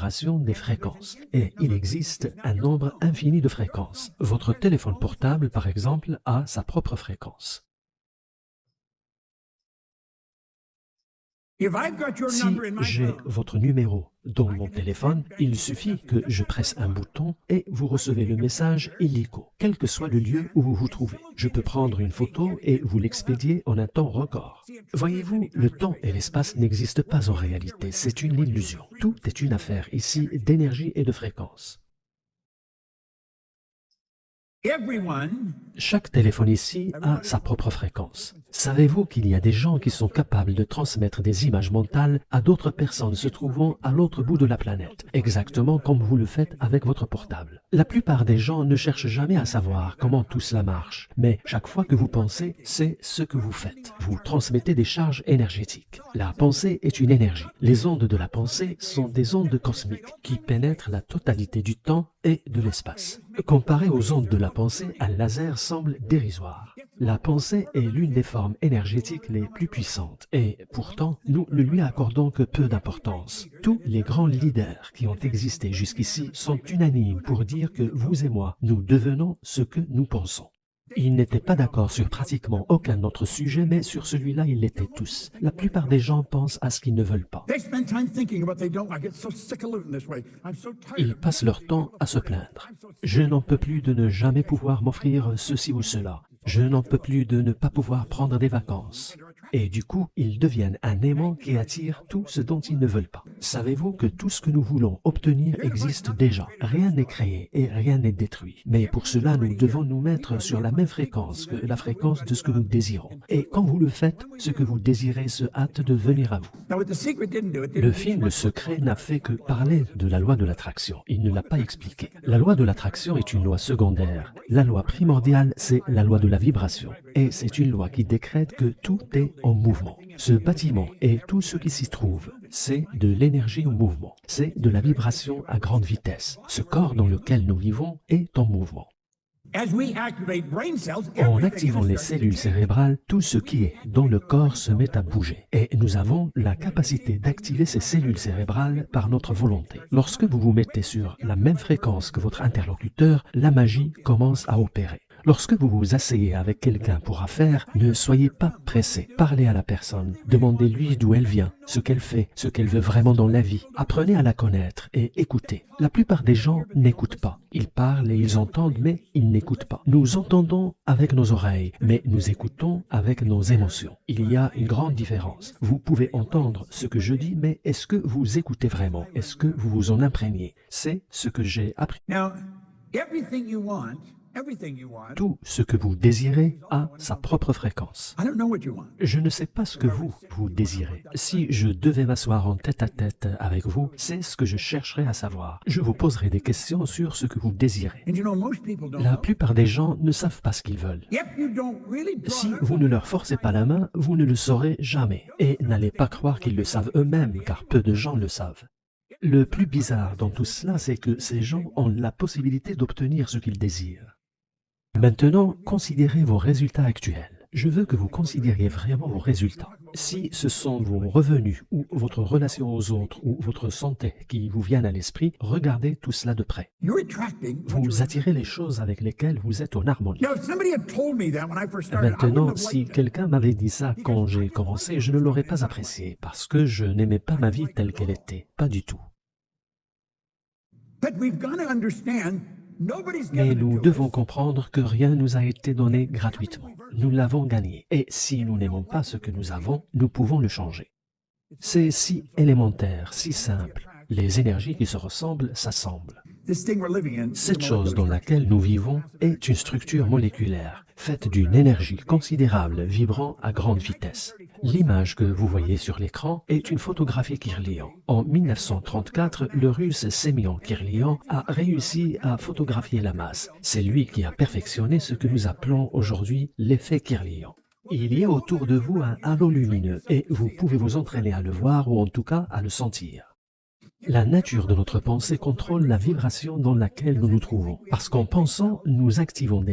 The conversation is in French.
vibration des fréquences. Et il existe un nombre infini de fréquences. Votre téléphone portable, par exemple, a sa propre fréquence. Si j'ai votre numéro dans mon téléphone, il suffit que je presse un bouton et vous recevez le message illico, quel que soit le lieu où vous vous trouvez. Je peux prendre une photo et vous l'expédier en un temps record. Voyez-vous, le temps et l'espace n'existent pas en réalité, c'est une illusion. Tout est une affaire ici d'énergie et de fréquence. Chaque téléphone ici a sa propre fréquence. Savez-vous qu'il y a des gens qui sont capables de transmettre des images mentales à d'autres personnes se trouvant à l'autre bout de la planète, exactement comme vous le faites avec votre portable. La plupart des gens ne cherchent jamais à savoir comment tout cela marche, mais chaque fois que vous pensez, c'est ce que vous faites. Vous transmettez des charges énergétiques. La pensée est une énergie. Les ondes de la pensée sont des ondes cosmiques qui pénètrent la totalité du temps et de l'espace. Comparé aux ondes de la pensée, un laser semble dérisoire. La pensée est l'une des formes énergétiques les plus puissantes et pourtant, nous ne lui accordons que peu d'importance. Tous les grands leaders qui ont existé jusqu'ici sont unanimes pour dire que vous et moi, nous devenons ce que nous pensons. Ils n'étaient pas d'accord sur pratiquement aucun autre sujet, mais sur celui-là, ils l'étaient tous. La plupart des gens pensent à ce qu'ils ne veulent pas. Ils passent leur temps à se plaindre. Je n'en peux plus de ne jamais pouvoir m'offrir ceci ou cela. Je n'en peux plus de ne pas pouvoir prendre des vacances. Et du coup, ils deviennent un aimant qui attire tout ce dont ils ne veulent pas. Savez-vous que tout ce que nous voulons obtenir existe déjà? Rien n'est créé et rien n'est détruit. Mais pour cela, nous devons nous mettre sur la même fréquence que la fréquence de ce que nous désirons. Et quand vous le faites, ce que vous désirez se hâte de venir à vous. Le film Le Secret n'a fait que parler de la loi de l'attraction. Il ne l'a pas expliqué. La loi de l'attraction est une loi secondaire. La loi primordiale, c'est la loi de la vibration. Et c'est une loi qui décrète que tout est en mouvement. Ce bâtiment et tout ce qui s'y trouve, c'est de l'énergie en mouvement. C'est de la vibration à grande vitesse. Ce corps dans lequel nous vivons est en mouvement. En activant les cellules cérébrales, tout ce qui est dans le corps se met à bouger. Et nous avons la capacité d'activer ces cellules cérébrales par notre volonté. Lorsque vous vous mettez sur la même fréquence que votre interlocuteur, la magie commence à opérer. Lorsque vous vous asseyez avec quelqu'un pour affaire, ne soyez pas pressé. Parlez à la personne. Demandez-lui d'où elle vient, ce qu'elle fait, ce qu'elle veut vraiment dans la vie. Apprenez à la connaître et écoutez. La plupart des gens n'écoutent pas. Ils parlent et ils entendent, mais ils n'écoutent pas. Nous entendons avec nos oreilles, mais nous écoutons avec nos émotions. Il y a une grande différence. Vous pouvez entendre ce que je dis, mais est-ce que vous écoutez vraiment? Est-ce que vous vous en imprégnez? C'est ce que j'ai appris. Tout ce que vous désirez a sa propre fréquence. Je ne sais pas ce que vous désirez. Si je devais m'asseoir en tête-à-tête avec vous, c'est ce que je chercherais à savoir. Je vous poserai des questions sur ce que vous désirez. La plupart des gens ne savent pas ce qu'ils veulent. Si vous ne leur forcez pas la main, vous ne le saurez jamais. Et n'allez pas croire qu'ils le savent eux-mêmes, car peu de gens le savent. Le plus bizarre dans tout cela, c'est que ces gens ont la possibilité d'obtenir ce qu'ils désirent. Maintenant, considérez vos résultats actuels. Je veux que vous considériez vraiment vos résultats. Si ce sont vos revenus ou votre relation aux autres ou votre santé qui vous viennent à l'esprit, regardez tout cela de près. Vous attirez les choses avec lesquelles vous êtes en harmonie. Maintenant, si quelqu'un m'avait dit ça quand j'ai commencé, je ne l'aurais pas apprécié parce que je n'aimais pas ma vie telle qu'elle était. Pas du tout. Mais nous devons comprendre que rien nous a été donné gratuitement. Nous l'avons gagné. Et si nous n'aimons pas ce que nous avons, nous pouvons le changer. C'est si élémentaire, si simple. Les énergies qui se ressemblent s'assemblent. Cette chose dans laquelle nous vivons est une structure moléculaire, faite d'une énergie considérable vibrant à grande vitesse. L'image que vous voyez sur l'écran est une photographie Kirlian. En 1934, le russe Semyon Kirlian a réussi à photographier la masse. C'est lui qui a perfectionné ce que nous appelons aujourd'hui l'effet Kirlian. Il y a autour de vous un halo lumineux et vous pouvez vous entraîner à le voir ou en tout cas à le sentir. La nature de notre pensée contrôle la vibration dans laquelle nous nous trouvons. Parce qu'en pensant, nous activons des